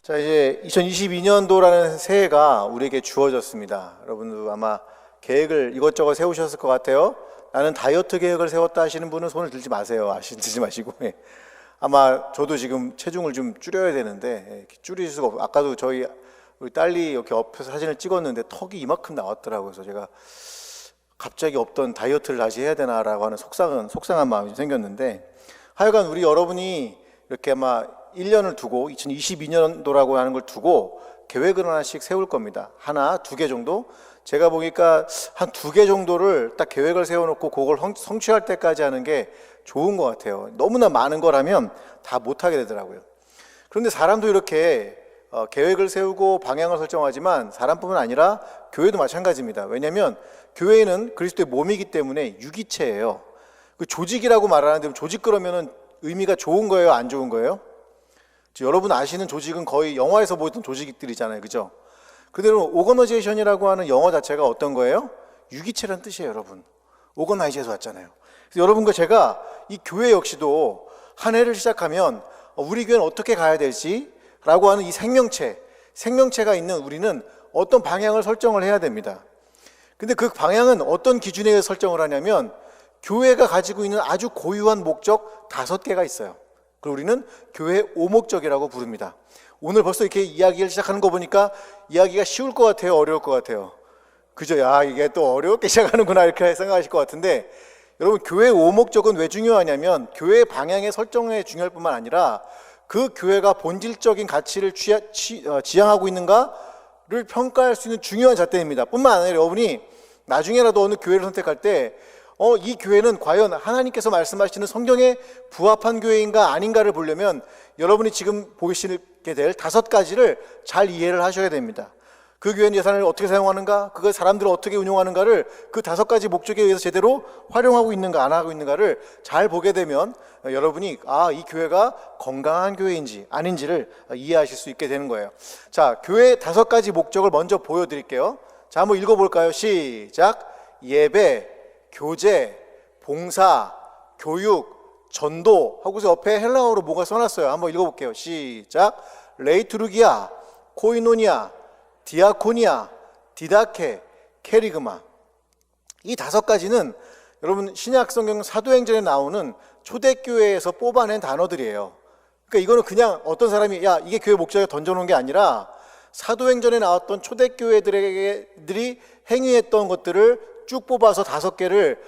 자, 이제 2022년도라는 새해가 우리에게 주어졌습니다. 여러분도 아마 계획을 이것저것 세우셨을 것 같아요. 나는 다이어트 계획을 세웠다 하시는 분은 손을 들지 마세요. 들지 마시고. 예. 아마 저도 지금 체중을 좀 줄여야 되는데 줄일 수가 없어요. 아까도 우리 딸이 이렇게 옆에서 사진을 찍었는데 턱이 이만큼 나왔더라고요. 그래서 제가 갑자기 없던 다이어트를 다시 해야 되나라고 하는 속상한 마음이 좀 생겼는데, 하여간 우리 여러분이 이렇게 아마 1년을 두고 2022년도라고 하는 걸 두고 계획을 하나씩 세울 겁니다. 하나, 두 개 정도? 제가 보니까 한 두 개 정도를 딱 계획을 세워놓고 그걸 성취할 때까지 하는 게 좋은 것 같아요. 너무나 많은 거라면 다 못하게 되더라고요. 그런데 사람도 이렇게 계획을 세우고 방향을 설정하지만 사람뿐만 아니라 교회도 마찬가지입니다. 왜냐하면 교회는 그리스도의 몸이기 때문에 유기체예요. 그 조직이라고 말하는데 조직 그러면은 의미가 좋은 거예요, 안 좋은 거예요? 여러분 아시는 조직은 거의 영화에서 보던 조직들이잖아요, 그죠? 그대로 오거너제이션이라고 하는 영어 자체가 어떤 거예요? 유기체란 뜻이에요, 여러분. 오거나이즈에서 왔잖아요. 그래서 여러분과 제가 이 교회 역시도 한 해를 시작하면 우리 교회는 어떻게 가야 될지 라고 하는 이 생명체가 있는 우리는 어떤 방향을 설정을 해야 됩니다. 근데 그 방향은 어떤 기준에 의해서 설정을 하냐면 교회가 가지고 있는 아주 고유한 목적 5개가 있어요. 그걸 우리는 교회의 오목적이라고 부릅니다. 오늘 벌써 이렇게 이야기를 시작하는 거 보니까 이야기가 쉬울 것 같아요, 어려울 것 같아요? 그죠? 야, 이게 또 어렵게 시작하는구나 이렇게 생각하실 것 같은데, 여러분 교회의 오목적은 왜 중요하냐면 교회의 방향의 설정에 중요할 뿐만 아니라 그 교회가 본질적인 가치를 지향하고 있는가를 평가할 수 있는 중요한 잣대입니다. 뿐만 아니라 여러분이 나중에라도 어느 교회를 선택할 때 이 교회는 과연 하나님께서 말씀하시는 성경에 부합한 교회인가 아닌가를 보려면 여러분이 지금 보시게 될 5가지를 잘 이해를 하셔야 됩니다. 그 교회는 예산을 어떻게 사용하는가, 그걸 사람들을 어떻게 운용하는가를 그 5가지 목적에 의해서 제대로 활용하고 있는가 안 하고 있는가를 잘 보게 되면 여러분이 이 교회가 건강한 교회인지 아닌지를 이해하실 수 있게 되는 거예요. 자, 교회의 5가지 목적을 먼저 보여드릴게요. 자, 한번 읽어볼까요? 시작. 예배, 교제, 봉사, 교육, 전도 하고서 옆에 헬라어로 뭐가 써놨어요. 한번 읽어볼게요. 시작. 레이투르기아, 코이노니아, 디아코니아, 디다케, 케리그마. 이 5가지는 여러분 신약 성경 사도행전에 나오는 초대교회에서 뽑아낸 단어들이에요. 그러니까 이거는 그냥 어떤 사람이 이게 교회 목적에 던져놓은 게 아니라 사도행전에 나왔던 초대교회들이 행위했던 것들을 쭉 뽑아서 5개를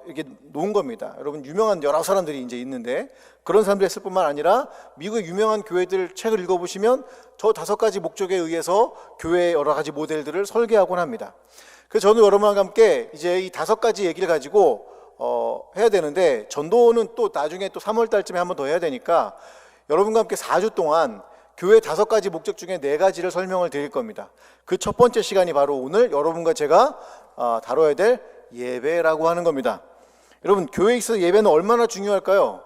이렇게 놓은 겁니다. 여러분 유명한 여러 사람들이 이제 있는데 그런 사람들이 했을 뿐만 아니라 미국의 유명한 교회들 책을 읽어보시면 저 5가지 목적에 의해서 교회의 여러 가지 모델들을 설계하곤 합니다. 그래서 저는 여러분과 함께 이제 이 5가지 얘기를 가지고 해야 되는데, 전도는 또 나중에 또 3월 달쯤에 한 번 더 해야 되니까 여러분과 함께 4주 동안 교회 5가지 목적 중에 4가지를 설명을 드릴 겁니다. 그 첫 번째 시간이 바로 오늘 여러분과 제가 다뤄야 될 예배라고 하는 겁니다. 여러분 교회에 있어서 예배는 얼마나 중요할까요?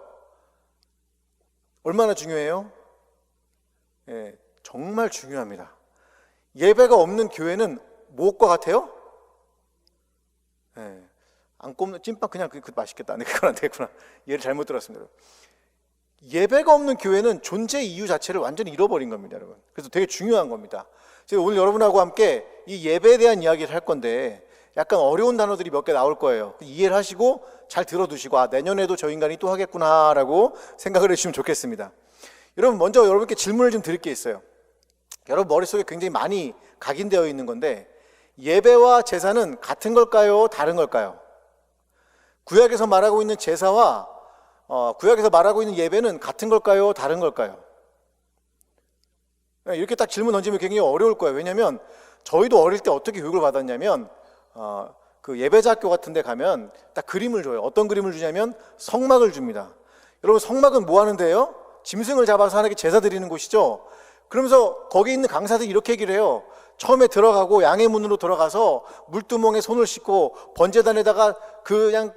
얼마나 중요해요? 예, 정말 중요합니다. 예배가 없는 교회는 무엇과 같아요? 예, 안 꼽는 찐빵 그냥 그 맛있겠다. 네, 그건 안 되겠구나. 예를 잘못 들었습니다. 예배가 없는 교회는 존재 이유 자체를 완전히 잃어버린 겁니다, 여러분. 그래서 되게 중요한 겁니다. 제가 오늘 여러분하고 함께 이 예배에 대한 이야기를 할 건데 약간 어려운 단어들이 몇 개 나올 거예요. 이해를 하시고 잘 들어두시고 내년에도 저 인간이 또 하겠구나라고 생각을 해주시면 좋겠습니다. 여러분 먼저 여러분께 질문을 좀 드릴 게 있어요. 여러분 머릿속에 굉장히 많이 각인되어 있는 건데, 예배와 제사는 같은 걸까요? 다른 걸까요? 구약에서 말하고 있는 제사와 구약에서 말하고 있는 예배는 같은 걸까요? 다른 걸까요? 이렇게 딱 질문 던지면 굉장히 어려울 거예요. 왜냐하면 저희도 어릴 때 어떻게 교육을 받았냐면 그 예배자 학교 같은 데 가면 딱 그림을 줘요. 어떤 그림을 주냐면 성막을 줍니다. 여러분 성막은 뭐 하는데요? 짐승을 잡아서 하나님께 제사 드리는 곳이죠. 그러면서 거기 있는 강사들이 이렇게 얘기를 해요. 처음에 들어가고 양의 문으로 들어가서 물두멍에 손을 씻고 번제단에다가 그냥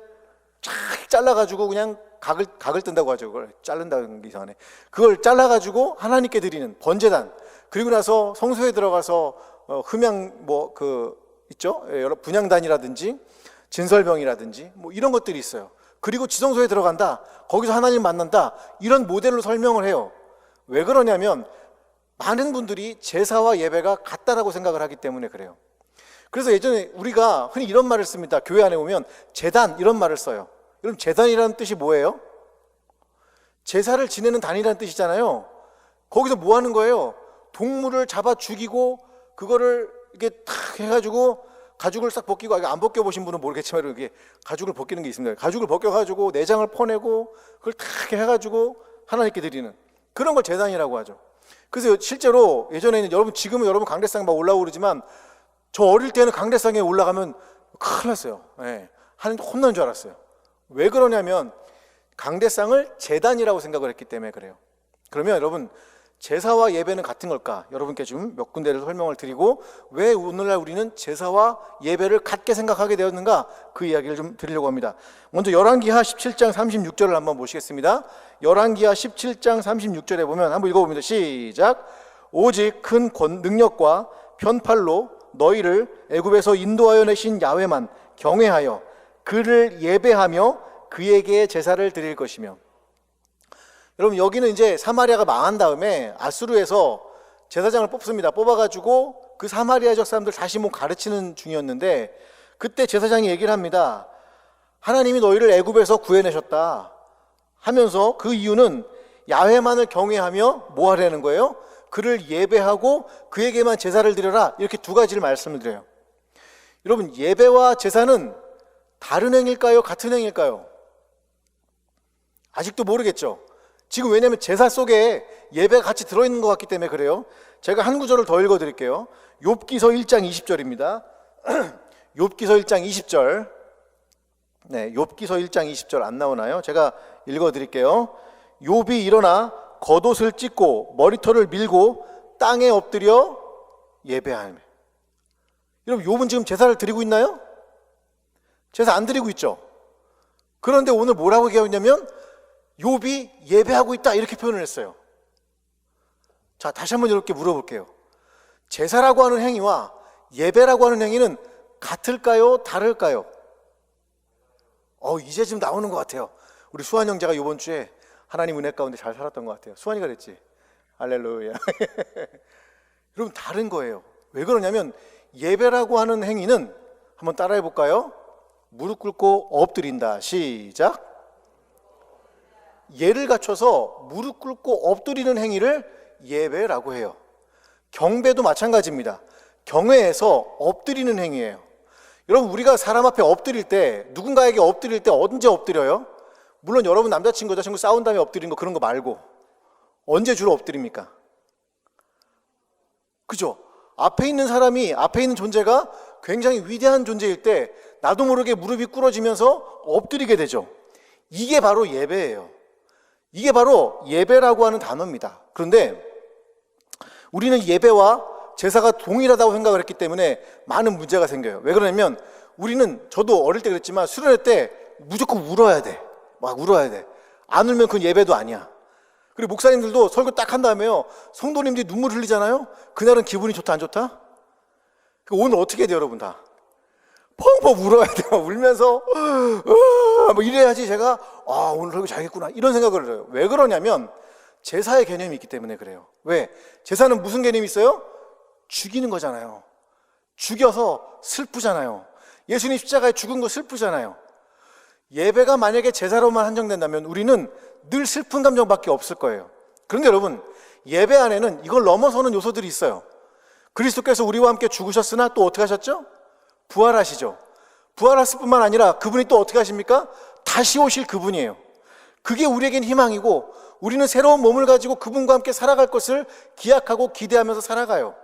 쫙 잘라가지고 그냥 각을 뜬다고 하죠. 그걸 자른다는 게 이상하네. 그걸 잘라가지고 하나님께 드리는 번제단. 그리고 나서 성소에 들어가서 흠양 있죠? 여러 분향단이라든지 진설병이라든지 이런 것들이 있어요. 그리고 지성소에 들어간다. 거기서 하나님 만난다. 이런 모델로 설명을 해요. 왜 그러냐면 많은 분들이 제사와 예배가 같다라고 생각을 하기 때문에 그래요. 그래서 예전에 우리가 흔히 이런 말을 씁니다. 교회 안에 오면 제단 이런 말을 써요. 그럼 제단이라는 뜻이 뭐예요? 제사를 지내는 단이라는 뜻이잖아요. 거기서 뭐 하는 거예요? 동물을 잡아 죽이고 그거를 이렇게 탁 해가지고 가죽을 싹 벗기고, 안 벗겨보신 분은 모르겠지만 이렇게 가죽을 벗기는 게 있습니다. 가죽을 벗겨가지고 내장을 퍼내고 그걸 탁 해가지고 하나님께 드리는 그런 걸 제단이라고 하죠. 그래서 실제로 예전에는 지금은 여러분 강대상 막 올라오고 그러지만 저 어릴 때는 강대상에 올라가면 큰일 났어요. 네, 혼난 줄 알았어요. 왜 그러냐면 강대상을 제단이라고 생각을 했기 때문에 그래요. 그러면 여러분, 제사와 예배는 같은 걸까? 여러분께 좀 몇 군데를 설명을 드리고 왜 오늘날 우리는 제사와 예배를 같게 생각하게 되었는가, 그 이야기를 좀 드리려고 합니다. 먼저 열왕기하 17장 36절을 한번 보시겠습니다. 열왕기하 17장 36절에 보면 한번 읽어봅니다. 시작. 오직 큰 능력과 편팔로 너희를 애굽에서 인도하여 내신 야훼만 경외하여 그를 예배하며 그에게 제사를 드릴 것이며. 여러분, 여기는 이제 사마리아가 망한 다음에 아수르에서 제사장을 뽑습니다. 뽑아가지고 그 사마리아적 사람들 다시 뭐 가르치는 중이었는데, 그때 제사장이 얘기를 합니다. 하나님이 너희를 애굽에서 구해내셨다 하면서 그 이유는 야훼만을 경외하며 뭐 하려는 거예요? 그를 예배하고 그에게만 제사를 드려라, 이렇게 두 가지를 말씀을 드려요. 여러분, 예배와 제사는 다른 행일까요? 같은 행일까요? 아직도 모르겠죠. 지금 왜냐하면 제사 속에 예배가 같이 들어있는 것 같기 때문에 그래요. 제가 한 구절을 더 읽어드릴게요. 욥기서 1장 20절입니다. 욥기서 1장 20절. 네, 욥기서 1장 20절 안 나오나요? 제가 읽어드릴게요. 욥이 일어나 겉옷을 찢고 머리털을 밀고 땅에 엎드려 예배하며. 여러분, 욥은 지금 제사를 드리고 있나요? 제사 안 드리고 있죠. 그런데 오늘 뭐라고 얘기하냐면 욥이 예배하고 있다, 이렇게 표현을 했어요. 자, 다시 한번 이렇게 물어볼게요. 제사라고 하는 행위와 예배라고 하는 행위는 같을까요? 다를까요? 이제 좀 나오는 것 같아요. 우리 수환 형제가 이번 주에 하나님 은혜 가운데 잘 살았던 것 같아요. 수환이가 그랬지. 할렐루야. 여러분, 다른 거예요. 왜 그러냐면 예배라고 하는 행위는 한번 따라해 볼까요? 무릎 꿇고 엎드린다. 시작. 예를 갖춰서 무릎 꿇고 엎드리는 행위를 예배라고 해요. 경배도 마찬가지입니다. 경외에서 엎드리는 행위예요. 여러분, 우리가 사람 앞에 엎드릴 때, 누군가에게 엎드릴 때 언제 엎드려요? 물론 여러분 남자친구 여자친구 싸운 다음에 엎드리는 거, 그런 거 말고 언제 주로 엎드립니까? 그죠? 앞에 있는 사람이, 앞에 있는 존재가 굉장히 위대한 존재일 때 나도 모르게 무릎이 꿇어지면서 엎드리게 되죠. 이게 바로 예배예요. 이게 바로 예배라고 하는 단어입니다. 그런데 우리는 예배와 제사가 동일하다고 생각을 했기 때문에 많은 문제가 생겨요. 왜 그러냐면 저도 어릴 때 그랬지만 수련회 때 무조건 울어야 돼. 막 울어야 돼. 안 울면 그건 예배도 아니야. 그리고 목사님들도 설교 딱 한 다음에요, 성도님들이 눈물 흘리잖아요. 그날은 기분이 좋다 안 좋다? 오늘 어떻게 해야 돼요, 여러분? 다 펑펑 울어야 돼요. 울면서 뭐 이래야지 제가 오늘 설교 잘했구나, 이런 생각을 해요. 왜 그러냐면 제사의 개념이 있기 때문에 그래요. 왜? 제사는 무슨 개념이 있어요? 죽이는 거잖아요. 죽여서 슬프잖아요. 예수님 십자가에 죽은 거 슬프잖아요. 예배가 만약에 제사로만 한정된다면 우리는 늘 슬픈 감정밖에 없을 거예요. 그런데 여러분, 예배 안에는 이걸 넘어서는 요소들이 있어요. 그리스도께서 우리와 함께 죽으셨으나 또 어떻게 하셨죠? 부활하시죠. 부활하실 뿐만 아니라 그분이 또 어떻게 하십니까? 다시 오실 그분이에요. 그게 우리에겐 희망이고, 우리는 새로운 몸을 가지고 그분과 함께 살아갈 것을 기약하고 기대하면서 살아가요.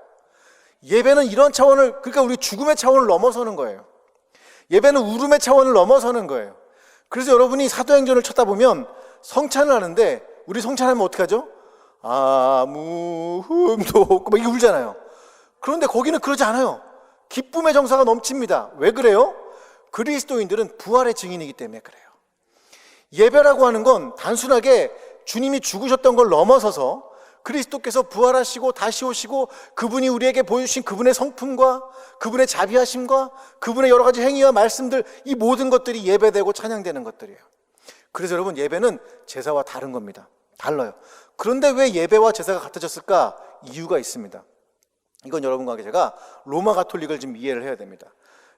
예배는 이런 차원을, 그러니까 우리 죽음의 차원을 넘어서는 거예요. 예배는 울음의 차원을 넘어서는 거예요. 그래서 여러분이 사도행전을 쳐다보면 성찬을 하는데, 우리 성찬하면 어떻게 하죠? 아무 흠도 없고 막 이게 울잖아요. 그런데 거기는 그러지 않아요. 기쁨의 정서가 넘칩니다. 왜 그래요? 그리스도인들은 부활의 증인이기 때문에 그래요. 예배라고 하는 건 단순하게 주님이 죽으셨던 걸 넘어서서 그리스도께서 부활하시고 다시 오시고 그분이 우리에게 보여주신 그분의 성품과 그분의 자비하심과 그분의 여러 가지 행위와 말씀들, 이 모든 것들이 예배되고 찬양되는 것들이에요. 그래서 여러분, 예배는 제사와 다른 겁니다. 달라요. 그런데 왜 예배와 제사가 같아졌을까? 이유가 있습니다. 이건 여러분과 제가 로마 가톨릭을 좀 이해를 해야 됩니다.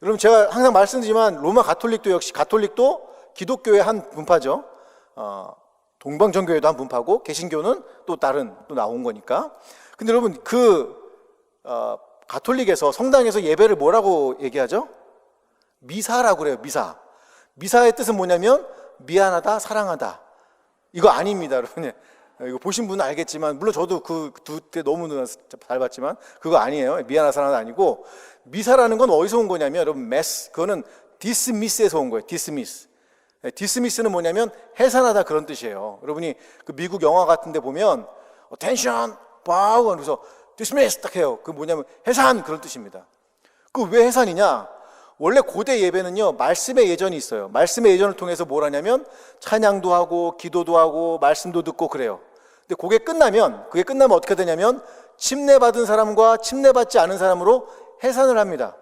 여러분, 제가 항상 말씀드리지만 로마 가톨릭도 역시 가톨릭도 기독교의 한 분파죠. 동방정교회도 한 분파고 개신교는 또 다른 또 나온 거니까. 근데 여러분, 가톨릭에서 성당에서 예배를 뭐라고 얘기하죠? 미사라고 그래요. 미사. 미사의 뜻은 뭐냐면 미안하다, 사랑하다. 이거 아닙니다, 여러분. 이거 보신 분은 알겠지만, 물론 저도 그때 너무 잘 봤지만 그거 아니에요. 미안하다, 사랑하다 아니고, 미사라는 건 어디서 온 거냐면 여러분, 메스, 그거는 디스미스에서 온 거예요. 디스미스. 디스미스는 뭐냐면 해산하다, 그런 뜻이에요. 여러분이 그 미국 영화 같은 데 보면 텐션 바우 하면서 디스미스 딱 해요. 그 뭐냐면 해산, 그런 뜻입니다. 그 왜 해산이냐? 원래 고대 예배는요, 말씀의 예전이 있어요. 말씀의 예전을 통해서 뭘 하냐면 찬양도 하고 기도도 하고 말씀도 듣고 그래요. 근데 그게 끝나면 어떻게 되냐면 침례받은 사람과 침례받지 않은 사람으로 해산을 합니다.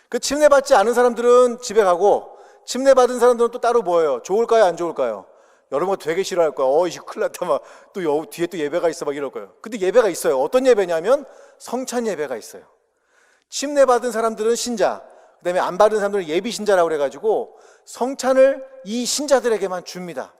그 침례받지 않은 사람들은 집에 가고 침례받은 사람들은 또 따로 모여요. 좋을까요, 안 좋을까요? 여러분 되게 싫어할 거예요. 이거 큰일 났다, 막 또 뒤에 또 예배가 있어, 막 이럴 거예요. 근데 예배가 있어요. 어떤 예배냐면 성찬 예배가 있어요. 침례받은 사람들은 신자, 그 다음에 안 받은 사람들은 예비 신자라고 그래가지고 성찬을 이 신자들에게만 줍니다.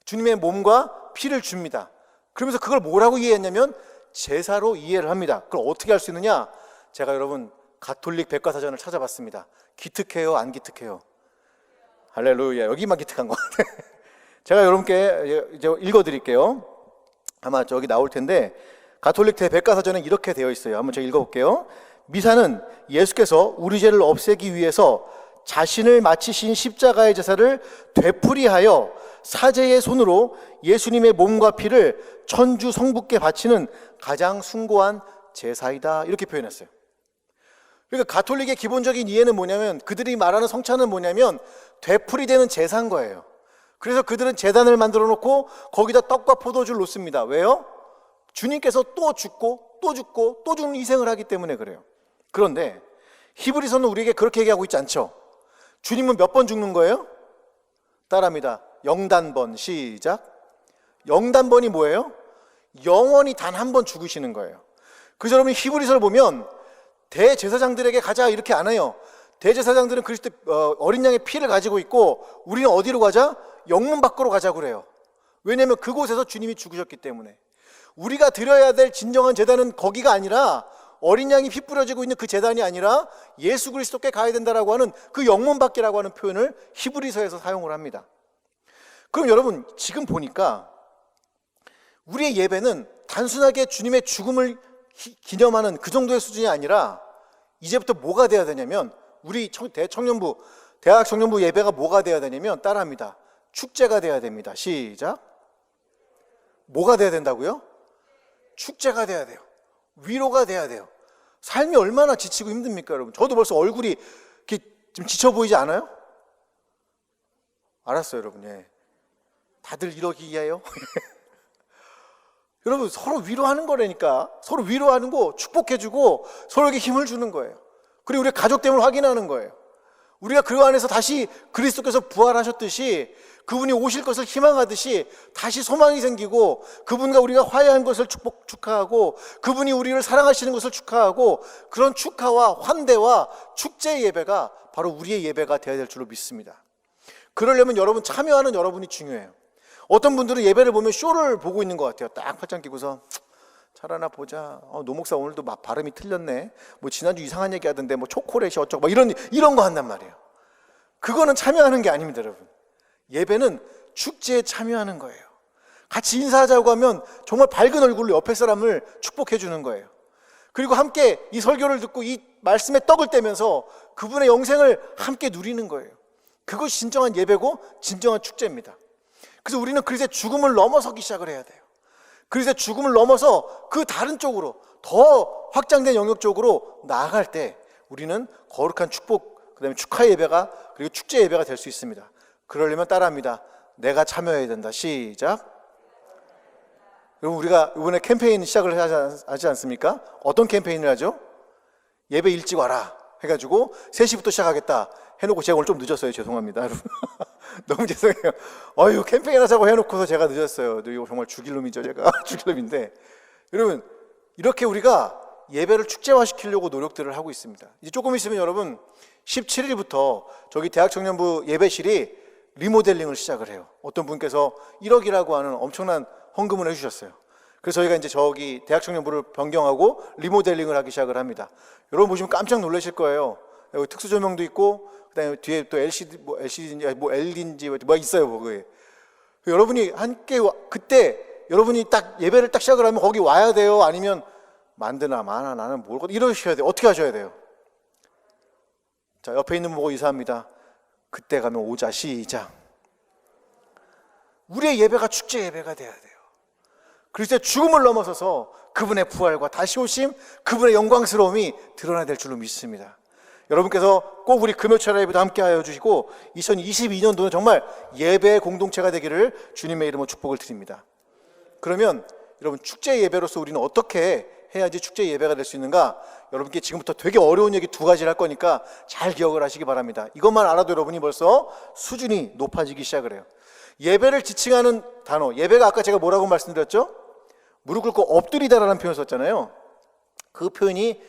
주님의 몸과 피를 줍니다. 그러면서 그걸 뭐라고 이해했냐면 제사로 이해를 합니다. 그걸 어떻게 할 수 있느냐? 제가 여러분 가톨릭 백과사전을 찾아봤습니다. 기특해요, 안 기특해요? 할렐루야. 여기만 기특한 것 같아요. 제가 여러분께 이제 읽어드릴게요. 아마 저기 나올 텐데, 가톨릭 대백과사전은 이렇게 되어 있어요. 한번 제가 읽어볼게요. 미사는 예수께서 우리 죄를 없애기 위해서 자신을 마치신 십자가의 제사를 되풀이하여 사제의 손으로 예수님의 몸과 피를 천주 성부께 바치는 가장 숭고한 제사이다, 이렇게 표현했어요. 그러니까 가톨릭의 기본적인 이해는 뭐냐면, 그들이 말하는 성찬은 뭐냐면 되풀이되는 제사인 거예요. 그래서 그들은 제단을 만들어 놓고 거기다 떡과 포도주를 놓습니다. 왜요? 주님께서 또 죽고 또 죽고 또 죽는 희생을 하기 때문에 그래요. 그런데 히브리서는 우리에게 그렇게 얘기하고 있지 않죠? 주님은 몇 번 죽는 거예요? 따라합니다. 0단번. 시작. 0단번이 뭐예요? 영원히 단 한 번 죽으시는 거예요. 그래서 여러분 히브리서를 보면 대제사장들에게 가자 이렇게 안 해요. 대제사장들은 그리스도 어린 양의 피를 가지고 있고 우리는 어디로 가자? 영문 밖으로 가자고 그래요. 왜냐하면 그곳에서 주님이 죽으셨기 때문에. 우리가 드려야 될 진정한 제단은 거기가 아니라, 어린 양이 피 뿌려지고 있는 그 제단이 아니라 예수 그리스도께 가야 된다라고 하는 그 영문 밖이라고 하는 표현을 히브리서에서 사용을 합니다. 그럼 여러분 지금 보니까 우리의 예배는 단순하게 주님의 죽음을 기념하는 그 정도의 수준이 아니라 이제부터 뭐가 돼야 되냐면, 우리 대학 청년부 예배가 뭐가 돼야 되냐면, 따라합니다. 축제가 돼야 됩니다. 시작. 뭐가 돼야 된다고요? 축제가 돼야 돼요. 위로가 돼야 돼요. 삶이 얼마나 지치고 힘듭니까, 여러분? 저도 벌써 얼굴이 이렇게 좀 지쳐 보이지 않아요? 알았어요, 여러분. 예. 다들 이러기예요? 여러분, 서로 위로하는 거라니까. 서로 위로하는 거, 축복해주고 서로에게 힘을 주는 거예요. 그리고 우리 가족됨을 확인하는 거예요. 우리가 그 안에서 다시 그리스도께서 부활하셨듯이, 그분이 오실 것을 희망하듯이 다시 소망이 생기고, 그분과 우리가 화해한 것을 축하하고, 그분이 우리를 사랑하시는 것을 축하하고, 그런 축하와 환대와 축제의 예배가 바로 우리의 예배가 되어야 될 줄로 믿습니다. 그러려면 여러분 참여하는 여러분이 중요해요. 어떤 분들은 예배를 보면 쇼를 보고 있는 것 같아요. 딱 팔짱 끼고서 잘하나 보자. 노 목사 오늘도 막 발음이 틀렸네. 뭐 지난주 이상한 얘기 하던데 뭐 초콜릿이 어쩌고 막 이런 거 한단 말이에요. 그거는 참여하는 게 아닙니다, 여러분. 예배는 축제에 참여하는 거예요. 같이 인사하자고 하면 정말 밝은 얼굴로 옆에 사람을 축복해 주는 거예요. 그리고 함께 이 설교를 듣고 이 말씀에 떡을 떼면서 그분의 영생을 함께 누리는 거예요. 그것이 진정한 예배고 진정한 축제입니다. 그래서 우리는 그리스도의 죽음을 넘어서기 시작을 해야 돼요. 그리스도의 죽음을 넘어서 그 다른 쪽으로, 더 확장된 영역 쪽으로 나아갈 때 우리는 거룩한 축복, 그 다음에 축하 예배가, 그리고 축제 예배가 될 수 있습니다. 그러려면 따라합니다. 내가 참여해야 된다. 시작. 여러분, 우리가 이번에 캠페인 시작을 하지 않습니까? 어떤 캠페인을 하죠? 예배 일찍 와라 해가지고 3시부터 시작하겠다 해놓고, 제가 오늘 좀 늦었어요. 죄송합니다, 여러분. 너무 죄송해요. 어휴, 캠핑 하자고 해놓고서 제가 늦었어요. 이거 정말 죽일 놈이죠, 제가. 죽일 놈인데. 여러분, 이렇게 우리가 예배를 축제화시키려고 노력들을 하고 있습니다. 이제 조금 있으면 여러분 17일부터 저기 대학청년부 예배실이 리모델링을 시작을 해요. 어떤 분께서 1억이라고 하는 엄청난 헌금을 해주셨어요. 그래서 저희가 이제 저기 대학청년부를 변경하고 리모델링을 하기 시작을 합니다. 여러분 보시면 깜짝 놀라실 거예요. 여기 특수 조명도 있고, 그다음에 뒤에 또 LCD인지 뭐 LED인지 뭐 있어요, 거기에. 여러분이 함께 그때 여러분이 딱 예배를 딱 시작을 하면 거기 와야 돼요? 아니면 만드나 마나 나는 뭘 이러셔야 돼요? 어떻게 하셔야 돼요? 자, 옆에 있는 분 보고 이사합니다. 그때 가면 오자. 시작. 우리의 예배가 축제 예배가 돼야 돼요. 그리스도의 죽음을 넘어서서 그분의 부활과 다시 오심, 그분의 영광스러움이 드러나야 될 줄로 믿습니다. 여러분께서 꼭 우리 금요철 예배도 함께 하여 주시고 2022년도는 정말 예배의 공동체가 되기를 주님의 이름으로 축복을 드립니다. 그러면 여러분 축제 예배로서 우리는 어떻게 해야지 축제 예배가 될 수 있는가? 여러분께 지금부터 되게 어려운 얘기 두 가지를 할 거니까 잘 기억을 하시기 바랍니다. 이것만 알아도 여러분이 벌써 수준이 높아지기 시작을 해요. 예배를 지칭하는 단어, 예배가 아까 제가 뭐라고 말씀드렸죠? 무릎 꿇고 엎드리다라는 표현을 썼잖아요. 그 표현이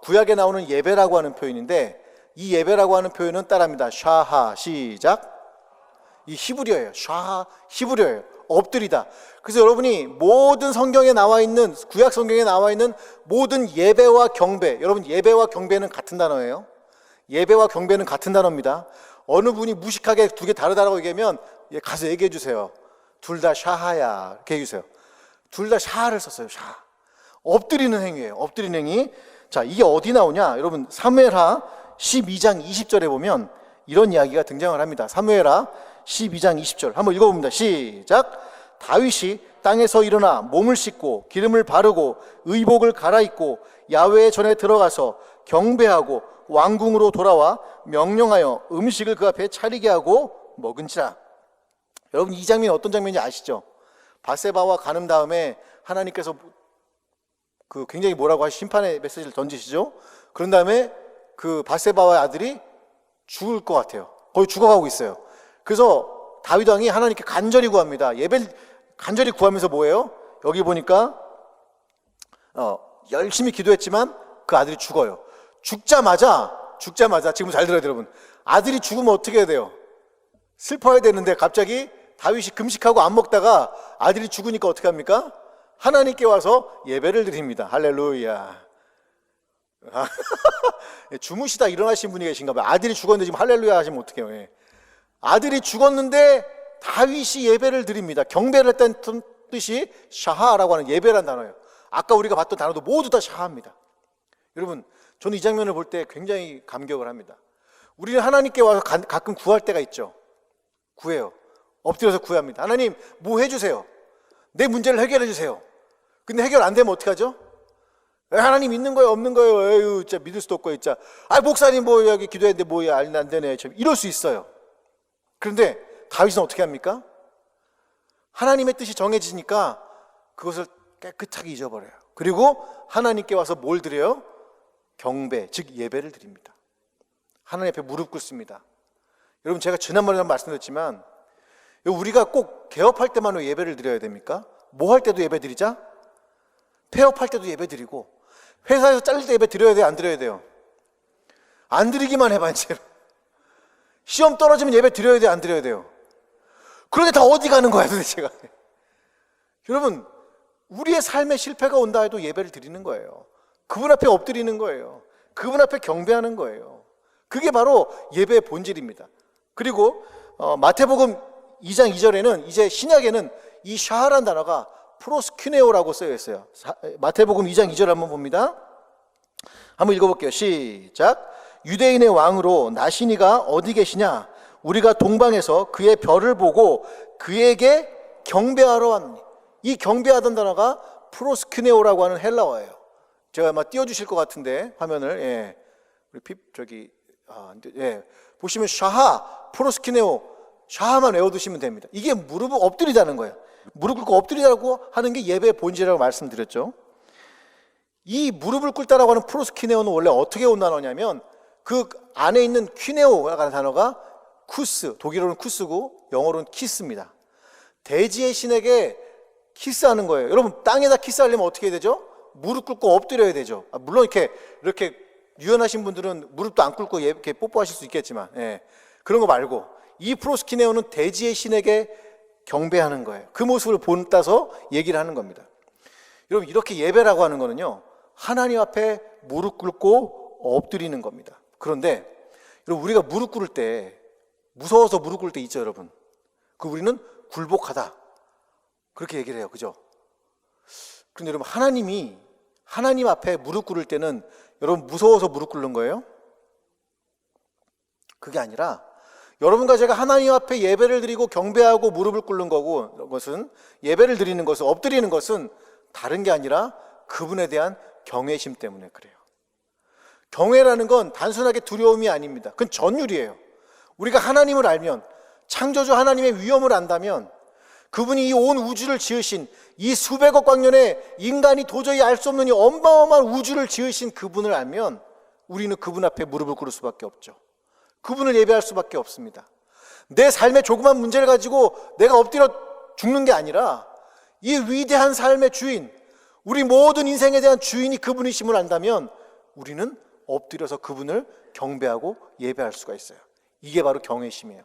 구약에 나오는 예배라고 하는 표현인데, 이 예배라고 하는 표현은 따라합니다. 샤하, 시작. 이 히브리어예요. 샤하, 히브리어예요. 엎드리다. 그래서 여러분이 모든 성경에 나와 있는, 구약 성경에 나와 있는 모든 예배와 경배, 여러분 예배와 경배는 같은 단어예요. 예배와 경배는 같은 단어입니다. 어느 분이 무식하게 두 개 다르다라고 얘기하면 가서 얘기해 주세요. 둘 다 샤하야 이렇게 해주세요. 둘 다 샤를 썼어요. 샤. 엎드리는 행위예요. 엎드리는 행위. 자, 이게 어디 나오냐? 여러분 사무엘하 12장 20절에 보면 이런 이야기가 등장을 합니다. 사무엘하 12장 20절 한번 읽어봅니다. 시작. 다윗이 땅에서 일어나 몸을 씻고 기름을 바르고 의복을 갈아입고 야훼의 전에 들어가서 경배하고 왕궁으로 돌아와 명령하여 음식을 그 앞에 차리게 하고 먹은지라. 여러분 이 장면이 어떤 장면인지 아시죠? 바세바와 간음 다음에 하나님께서 그 굉장히 뭐라고 하시 심판의 메시지를 던지시죠. 그런 다음에 그 바세바와의 아들이 죽을 것 같아요. 거의 죽어가고 있어요. 그래서 다윗 왕이 하나님께 간절히 구합니다. 예배를 간절히 구하면서 뭐예요? 여기 보니까 열심히 기도했지만 그 아들이 죽어요. 죽자마자 지금 잘 들어야 돼요, 여러분. 아들이 죽으면 어떻게 해야 돼요? 슬퍼야 되는데 갑자기 다윗이 금식하고 안 먹다가 아들이 죽으니까 어떻게 합니까? 하나님께 와서 예배를 드립니다. 할렐루야. 주무시다 일어나신 분이 계신가 봐요. 아들이 죽었는데 지금 할렐루야 하시면 어떡해요? 예. 아들이 죽었는데 다윗이 예배를 드립니다. 경배를 했다는 뜻이 샤하라고 하는 예배란 단어예요. 아까 우리가 봤던 단어도 모두 다 샤하입니다. 여러분 저는 이 장면을 볼 때 굉장히 감격을 합니다. 우리는 하나님께 와서 가끔 구할 때가 있죠. 구해요. 엎드려서 구합니다. 하나님 뭐 해주세요. 내 문제를 해결해 주세요. 근데 해결 안 되면 어떻게 하죠? 하나님 있는 거예요 없는 거예요? 에휴 진짜 믿을 수도 없고 진짜 목사님 뭐 여기 기도했는데 뭐야 안 되네. 이럴 수 있어요. 그런데 다윗은 어떻게 합니까? 하나님의 뜻이 정해지니까 그것을 깨끗하게 잊어버려요. 그리고 하나님께 와서 뭘 드려요? 경배, 즉 예배를 드립니다. 하나님 앞에 무릎 꿇습니다. 여러분 제가 지난번에 말씀드렸지만 우리가 꼭 개업할 때만 왜 예배를 드려야 됩니까? 뭐 할 때도 예배 드리자? 폐업할 때도 예배 드리고 회사에서 잘릴 때 예배 드려야 돼요? 안 드려야 돼요? 안 드리기만 해봐 이제. 시험 떨어지면 예배 드려야 돼요? 안 드려야 돼요? 그런데 다 어디 가는 거야 도대체가? 여러분 우리의 삶에 실패가 온다 해도 예배를 드리는 거예요. 그분 앞에 엎드리는 거예요. 그분 앞에 경배하는 거예요. 그게 바로 예배의 본질입니다. 그리고 마태복음 2장 2절에는 이제 신약에는 이 샤하란 단어가 프로스큐네오라고 쓰여 있어요. 마태복음 2장 2절 한번 봅니다. 한번 읽어볼게요. 시작. 유대인의 왕으로 나시니가 어디 계시냐? 우리가 동방에서 그의 별을 보고 그에게 경배하러 왔니? 이 경배하던 단어가 프로스큐네오라고 하는 헬라어예요. 제가 아마 띄워주실 것 같은데 화면을 우리 보시면 샤하, 프로스큐네오 샤하만 외워두시면 됩니다. 이게 무릎을 엎드리다는 거예요. 무릎 꿇고 엎드리다고 하는 게 예배의 본질이라고 말씀드렸죠. 이 무릎을 꿇다라고 하는 프로스큐네오는 원래 어떻게 온 단어냐면 그 안에 있는 퀴네오라는 단어가 쿠스, 독일어는 쿠스고 영어로는 키스입니다. 대지의 신에게 키스하는 거예요. 여러분, 땅에다 키스하려면 어떻게 해야 되죠? 무릎 꿇고 엎드려야 되죠. 물론 이렇게 유연하신 분들은 무릎도 안 꿇고 이렇게 뽀뽀하실 수 있겠지만, 그런 거 말고 이 프로스키네오는 대지의 신에게 경배하는 거예요. 그 모습을 본따서 얘기를 하는 겁니다. 여러분, 이렇게 예배라고 하는 거는요, 하나님 앞에 무릎 꿇고 엎드리는 겁니다. 그런데 여러분, 우리가 무릎 꿇을 때, 무서워서 무릎 꿇을 때 있죠, 여러분. 우리는 굴복하다, 그렇게 얘기를 해요. 그죠? 그런데 여러분, 하나님 앞에 무릎 꿇을 때는 여러분 무서워서 무릎 꿇는 거예요? 그게 아니라 여러분과 제가 하나님 앞에 예배를 드리고 경배하고 무릎을 꿇는 것은, 예배를 드리는 것은, 엎드리는 것은 다른 게 아니라 그분에 대한 경외심 때문에 그래요. 경외라는 건 단순하게 두려움이 아닙니다. 그건 전율이에요. 우리가 하나님을 알면, 창조주 하나님의 위엄을 안다면, 그분이 이 온 우주를 지으신, 이 수백억 광년에 인간이 도저히 알 수 없는 이 어마어마한 우주를 지으신 그분을 알면 우리는 그분 앞에 무릎을 꿇을 수밖에 없죠. 그분을 예배할 수밖에 없습니다. 내 삶의 조그만 문제를 가지고 내가 엎드려 죽는 게 아니라 이 위대한 삶의 주인, 우리 모든 인생에 대한 주인이 그분이심을 안다면 우리는 엎드려서 그분을 경배하고 예배할 수가 있어요. 이게 바로 경외심이에요.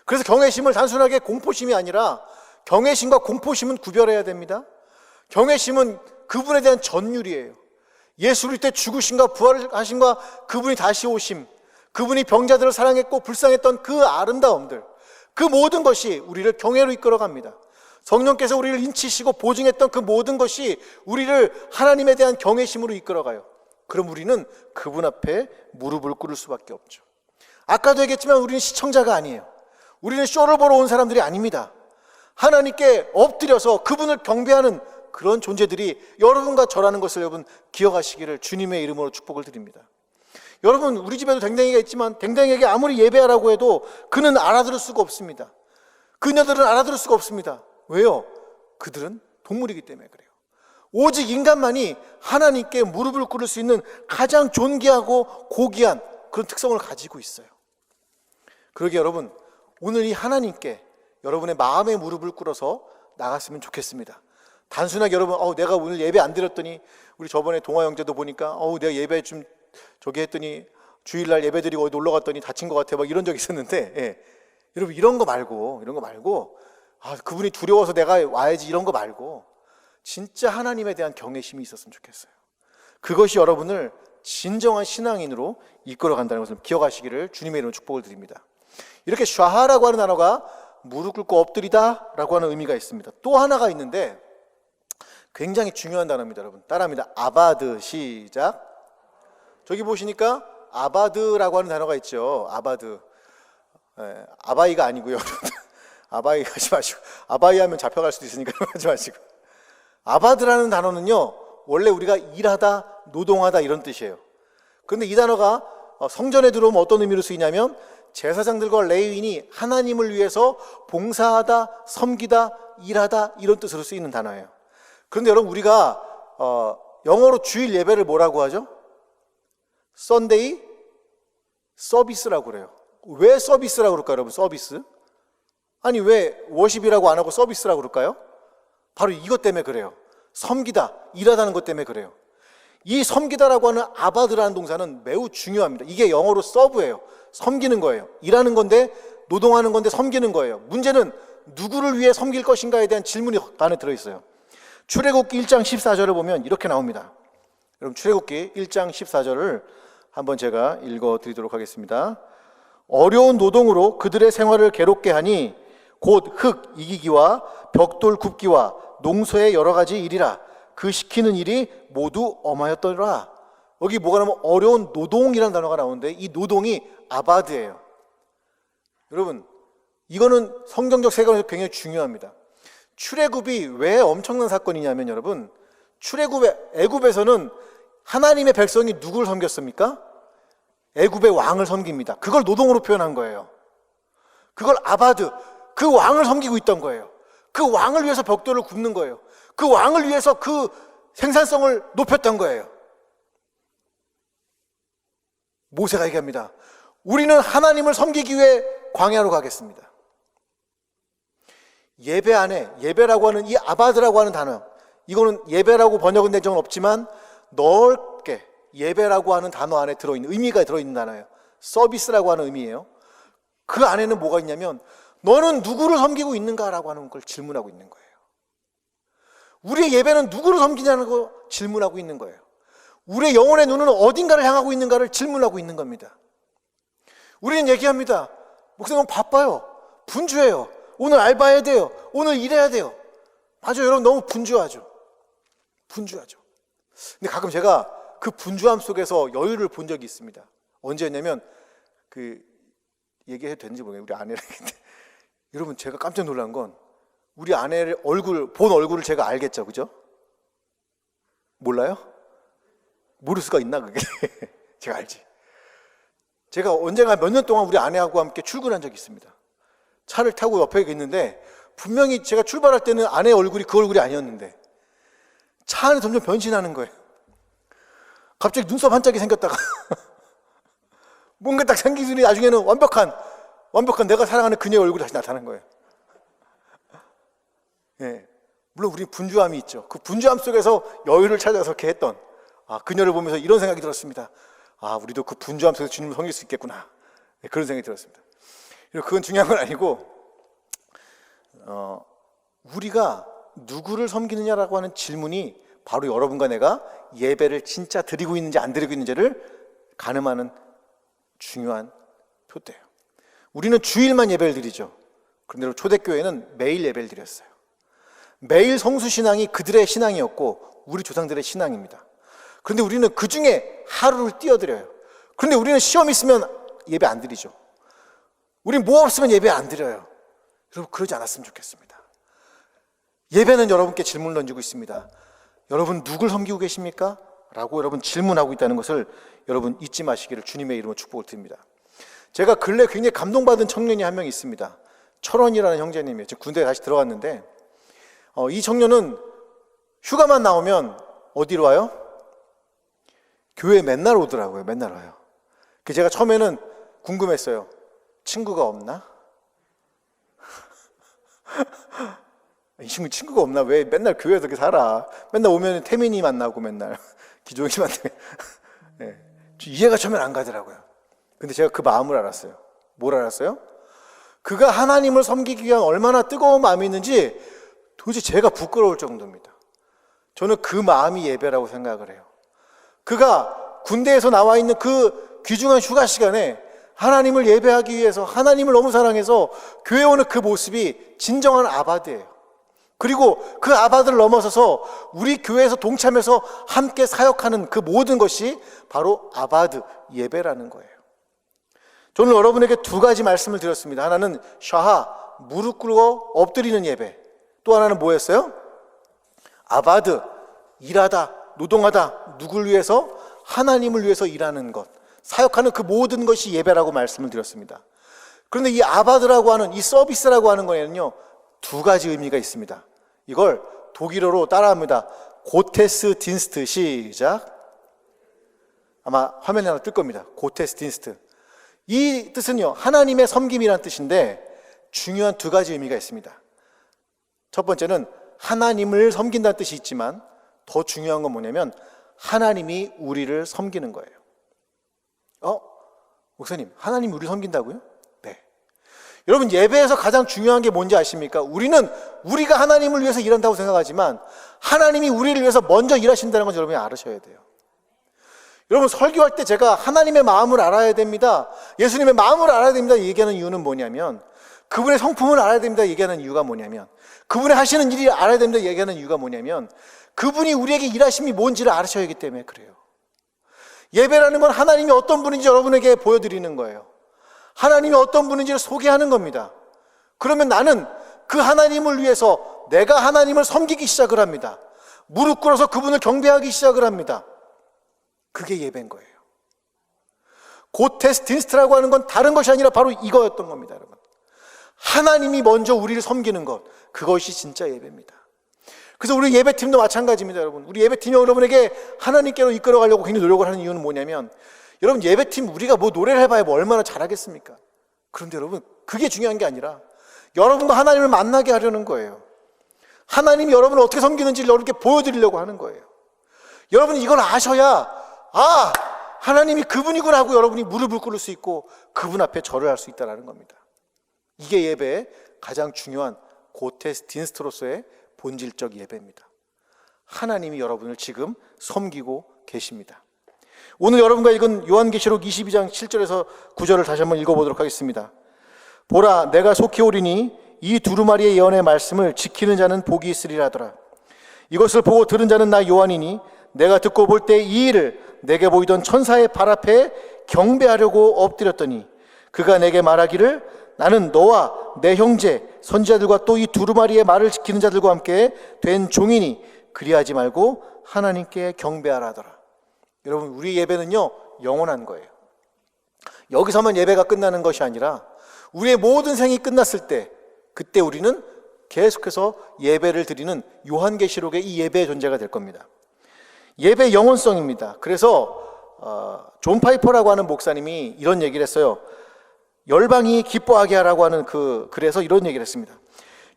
그래서 경외심을 단순하게 공포심이 아니라 경외심과 공포심은 구별해야 됩니다. 경외심은 그분에 대한 전율이에요. 예수 그리스도의 죽으심과 부활하심과 그분이 다시 오심, 그분이 병자들을 사랑했고 불쌍했던 그 아름다움들, 그 모든 것이 우리를 경외로 이끌어갑니다. 성령께서 우리를 인치시고 보증했던 그 모든 것이 우리를 하나님에 대한 경외심으로 이끌어가요. 그럼 우리는 그분 앞에 무릎을 꿇을 수밖에 없죠. 아까도 얘기했지만 우리는 시청자가 아니에요. 우리는 쇼를 보러 온 사람들이 아닙니다. 하나님께 엎드려서 그분을 경배하는 그런 존재들이 여러분과 저라는 것을 여러분 기억하시기를 주님의 이름으로 축복을 드립니다. 여러분, 우리 집에도 댕댕이가 있지만 댕댕이에게 아무리 예배하라고 해도 그는 알아들을 수가 없습니다. 그녀들은 알아들을 수가 없습니다. 왜요? 그들은 동물이기 때문에 그래요. 오직 인간만이 하나님께 무릎을 꿇을 수 있는 가장 존귀하고 고귀한 그런 특성을 가지고 있어요. 그러게 여러분, 오늘 이 하나님께 여러분의 마음의 무릎을 꿇어서 나갔으면 좋겠습니다. 단순하게 여러분, 내가 오늘 예배 안 드렸더니, 우리 저번에 동아 형제도 보니까 내가 예배 좀 저기 했더니 주일날 예배 드리고 어디 놀러 갔더니 다친 것 같아, 막 이런 적이 있었는데, 여러분, 이런 거 말고 그분이 두려워서 내가 와야지, 이런 거 말고 진짜 하나님에 대한 경외심이 있었으면 좋겠어요. 그것이 여러분을 진정한 신앙인으로 이끌어 간다는 것을 기억하시기를 주님의 이름으로 축복을 드립니다. 이렇게 샤하라고 하는 단어가 무릎 꿇고 엎드리다 라고 하는 의미가 있습니다. 또 하나가 있는데 굉장히 중요한 단어입니다. 여러분, 따라합니다. 아바드. 시작. 저기 보시니까 아바드라고 하는 단어가 있죠. 아바드. 아바이가 아니고요. 아바이 하지 마시고, 아바이 하면 잡혀갈 수도 있으니까 하지 마시고. 아바드라는 단어는요, 원래 우리가 일하다, 노동하다 이런 뜻이에요. 그런데 이 단어가 성전에 들어오면 어떤 의미로 쓰이냐면 제사장들과 레위인이 하나님을 위해서 봉사하다, 섬기다, 일하다 이런 뜻으로 쓰이는 단어예요. 그런데 여러분, 우리가 영어로 주일 예배를 뭐라고 하죠? 썬데이 서비스라고 그래요. 왜 서비스라고 그럴까요, 여러분? 서비스? 아니, 왜 워십이라고 안 하고 서비스라고 그럴까요? 바로 이것 때문에 그래요. 섬기다, 일하다는 것 때문에 그래요. 이 섬기다라고 하는 아바드라는 동사는 매우 중요합니다. 이게 영어로 서브예요. 섬기는 거예요. 일하는 건데, 노동하는 건데 섬기는 거예요. 문제는 누구를 위해 섬길 것인가에 대한 질문이 안에 들어있어요. 출애굽기 1장 14절을 보면 이렇게 나옵니다. 여러분, 출애굽기 1장 14절을 한번 제가 읽어드리도록 하겠습니다. 어려운 노동으로 그들의 생활을 괴롭게 하니 곧 흙 이기기와 벽돌 굽기와 농소의 여러 가지 일이라. 그 시키는 일이 모두 엄하였더라. 여기 뭐가 나오면 어려운 노동이라는 단어가 나오는데 이 노동이 아바드예요. 여러분, 이거는 성경적 세계관에서 굉장히 중요합니다. 출애굽이 왜 엄청난 사건이냐면, 여러분, 애굽에서는 하나님의 백성이 누구를 섬겼습니까? 애굽의 왕을 섬깁니다. 그걸 노동으로 표현한 거예요. 그걸 아바드, 그 왕을 섬기고 있던 거예요. 그 왕을 위해서 벽돌을 굽는 거예요. 그 왕을 위해서 그 생산성을 높였던 거예요. 모세가 얘기합니다. 우리는 하나님을 섬기기 위해 광야로 가겠습니다. 예배 안에, 예배라고 하는 이 아바드라고 하는 단어, 이거는 예배라고 번역은 된 적은 없지만 넓게 예배라고 하는 단어 안에 들어있는, 의미가 들어있는 단어예요. 서비스라고 하는 의미예요. 그 안에는 뭐가 있냐면 너는 누구를 섬기고 있는가라고 하는 걸 질문하고 있는 거예요. 우리의 예배는 누구를 섬기냐는 거 질문하고 있는 거예요. 우리의 영혼의 눈은 어딘가를 향하고 있는가를 질문하고 있는 겁니다. 우리는 얘기합니다. 목사님 바빠요. 분주해요. 오늘 알바해야 돼요. 오늘 일해야 돼요. 맞아요. 여러분 너무 분주하죠. 분주하죠. 근데 가끔 제가 그 분주함 속에서 여유를 본 적이 있습니다. 언제였냐면 얘기해도 되는지 모르겠어요. 우리 아내랑. 여러분 제가 깜짝 놀란 건 우리 아내의 본 얼굴을 제가 알겠죠. 그죠? 몰라요? 모를 수가 있나 그게. 제가 알지. 제가 언젠가 몇 년 동안 우리 아내하고 함께 출근한 적이 있습니다. 차를 타고 옆에 있는데 분명히 제가 출발할 때는 아내의 얼굴이 그 얼굴이 아니었는데 차 안에 점점 변신하는 거예요. 갑자기 눈썹 한 짝이 생겼다가 뭔가 딱 생기더니 나중에는 완벽한 내가 사랑하는 그녀의 얼굴이 다시 나타나는 거예요. 예. 물론 우리 분주함이 있죠. 그 분주함 속에서 여유를 찾아서 이렇게 했던 그녀를 보면서 이런 생각이 들었습니다. 우리도 그 분주함 속에서 주님을 섬길 수 있겠구나. 네, 그런 생각이 들었습니다. 그건 중요한 건 아니고 우리가 누구를 섬기느냐라고 하는 질문이 바로 여러분과 내가 예배를 진짜 드리고 있는지 안 드리고 있는지를 가늠하는 중요한 표대예요. 우리는 주일만 예배를 드리죠. 그런데 초대교회는 매일 예배를 드렸어요. 매일 성수신앙이 그들의 신앙이었고 우리 조상들의 신앙입니다. 그런데 우리는 그 중에 하루를 띄워드려요. 그런데 우리는 시험 있으면 예배 안 드리죠. 우리 뭐 없으면 예배 안 드려요. 여러분 그러지 않았으면 좋겠습니다. 예배는 여러분께 질문을 던지고 있습니다. 여러분 누굴 섬기고 계십니까? 라고 여러분 질문하고 있다는 것을 여러분 잊지 마시기를 주님의 이름으로 축복을 드립니다. 제가 근래 굉장히 감동받은 청년이 한 명 있습니다. 철원이라는 형제님이에요. 지금 군대에 다시 들어갔는데 이 청년은 휴가만 나오면 어디로 와요? 교회에 맨날 오더라고요. 맨날 와요. 제가 처음에는 궁금했어요. 친구가 없나? 이 친구 친구가 없나? 왜 맨날 교회에서 이렇게 살아? 맨날 오면 태민이 만나고 맨날 기종이 만나고 네. 이해가 처음엔 안 가더라고요. 근데 제가 그 마음을 알았어요. 뭘 알았어요? 그가 하나님을 섬기기 위한 얼마나 뜨거운 마음이 있는지 도저히 제가 부끄러울 정도입니다. 저는 그 마음이 예배라고 생각을 해요. 그가 군대에서 나와 있는 그 귀중한 휴가 시간에 하나님을 예배하기 위해서 하나님을 너무 사랑해서 교회에 오는 그 모습이 진정한 아바드예요. 그리고 그 아바드를 넘어서서 우리 교회에서 동참해서 함께 사역하는 그 모든 것이 바로 아바드 예배라는 거예요. 저는 여러분에게 두 가지 말씀을 드렸습니다. 하나는 샤하, 무릎 꿇고 엎드리는 예배. 또 하나는 뭐였어요? 아바드, 일하다, 노동하다, 누굴 위해서? 하나님을 위해서 일하는 것, 사역하는 그 모든 것이 예배라고 말씀을 드렸습니다. 그런데 이 아바드라고 하는, 이 서비스라고 하는 거에는요 두 가지 의미가 있습니다. 이걸 독일어로 따라합니다. 고테스 딘스트. 시작. 아마 화면에 하나 뜰 겁니다. 고테스 딘스트. 이 뜻은요 하나님의 섬김이라는 뜻인데 중요한 두 가지 의미가 있습니다. 첫 번째는 하나님을 섬긴다는 뜻이 있지만 더 중요한 건 뭐냐면 하나님이 우리를 섬기는 거예요. 목사님, 하나님이 우리를 섬긴다고요? 네. 여러분, 예배에서 가장 중요한 게 뭔지 아십니까? 우리가 하나님을 위해서 일한다고 생각하지만 하나님이 우리를 위해서 먼저 일하신다는 건 여러분이 알으셔야 돼요. 여러분, 설교할 때 제가 하나님의 마음을 알아야 됩니다, 예수님의 마음을 알아야 됩니다 얘기하는 이유는 뭐냐면, 그분의 성품을 알아야 됩니다 얘기하는 이유가 뭐냐면, 그분의 하시는 일이 알아야 됩니다 얘기하는 이유가 뭐냐면, 그분이 우리에게 일하심이 뭔지를 알으셔야 하기 때문에 그래요. 예배라는 건 하나님이 어떤 분인지 여러분에게 보여드리는 거예요. 하나님이 어떤 분인지를 소개하는 겁니다. 그러면 나는 그 하나님을 위해서 내가 하나님을 섬기기 시작을 합니다. 무릎 꿇어서 그분을 경배하기 시작을 합니다. 그게 예배인 거예요. 고테스 딘스트라고 하는 건 다른 것이 아니라 바로 이거였던 겁니다, 여러분. 하나님이 먼저 우리를 섬기는 것, 그것이 진짜 예배입니다. 그래서 우리 예배팀도 마찬가지입니다, 여러분. 우리 예배팀이 여러분에게 하나님께로 이끌어가려고 굉장히 노력을 하는 이유는 뭐냐면, 여러분 예배팀 우리가 뭐 노래를 해봐야 뭐 얼마나 잘하겠습니까? 그런데 여러분 그게 중요한 게 아니라 여러분과 하나님을 만나게 하려는 거예요. 하나님이 여러분을 어떻게 섬기는지를 여러분께 보여드리려고 하는 거예요. 여러분이 이걸 아셔야 하나님이 그분이구나 하고 여러분이 무릎을 꿇을 수 있고 그분 앞에 절을 할 수 있다는 겁니다. 이게 예배의 가장 중요한 고테스틴스트로서의 본질적 예배입니다. 하나님이 여러분을 지금 섬기고 계십니다. 오늘 여러분과 읽은 요한계시록 22장 7절에서 9절을 다시 한번 읽어보도록 하겠습니다. 보라, 내가 속히 오리니 이 두루마리의 예언의 말씀을 지키는 자는 복이 있으리라 하더라. 이것을 보고 들은 자는 나 요한이니 내가 듣고 볼 때 이 일을 내게 보이던 천사의 발 앞에 경배하려고 엎드렸더니 그가 내게 말하기를 나는 너와 내 형제 선지자들과 또 이 두루마리의 말을 지키는 자들과 함께 된 종이니 그리하지 말고 하나님께 경배하라 하더라. 여러분 우리 예배는요 영원한 거예요. 여기서만 예배가 끝나는 것이 아니라 우리의 모든 생이 끝났을 때 그때 우리는 계속해서 예배를 드리는 요한계시록의 이 예배의 존재가 될 겁니다. 예배의 영원성입니다. 그래서 존 파이퍼라고 하는 목사님이 이런 얘기를 했어요. 열방이 기뻐하게 하라고 하는 그래서 이런 얘기를 했습니다.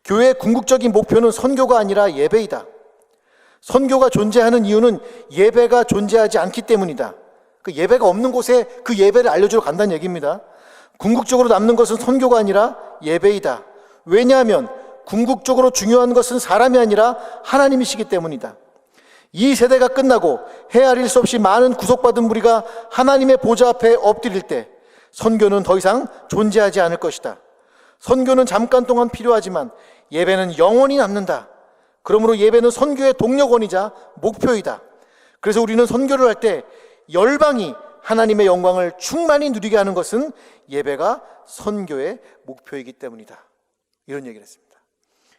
교회의 궁극적인 목표는 선교가 아니라 예배이다. 선교가 존재하는 이유는 예배가 존재하지 않기 때문이다. 그 예배가 없는 곳에 그 예배를 알려주러 간다는 얘기입니다. 궁극적으로 남는 것은 선교가 아니라 예배이다. 왜냐하면 궁극적으로 중요한 것은 사람이 아니라 하나님이시기 때문이다. 이 세대가 끝나고 헤아릴 수 없이 많은 구속받은 무리가 하나님의 보좌 앞에 엎드릴 때 선교는 더 이상 존재하지 않을 것이다. 선교는 잠깐 동안 필요하지만 예배는 영원히 남는다. 그러므로 예배는 선교의 동력원이자 목표이다. 그래서 우리는 선교를 할 때 열방이 하나님의 영광을 충만히 누리게 하는 것은 예배가 선교의 목표이기 때문이다. 이런 얘기를 했습니다.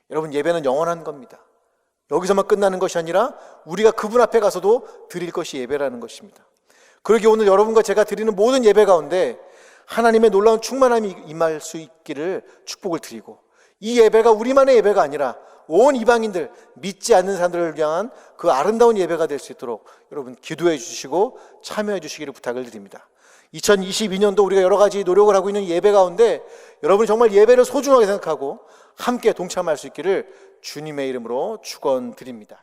여러분 예배는 영원한 겁니다. 여기서만 끝나는 것이 아니라 우리가 그분 앞에 가서도 드릴 것이 예배라는 것입니다. 그러기에 오늘 여러분과 제가 드리는 모든 예배 가운데 하나님의 놀라운 충만함이 임할 수 있기를 축복을 드리고 이 예배가 우리만의 예배가 아니라 온 이방인들 믿지 않는 사람들을 위한 그 아름다운 예배가 될 수 있도록 여러분 기도해 주시고 참여해 주시기를 부탁을 드립니다. 2022년도 우리가 여러 가지 노력을 하고 있는 예배 가운데 여러분이 정말 예배를 소중하게 생각하고 함께 동참할 수 있기를 주님의 이름으로 축원드립니다.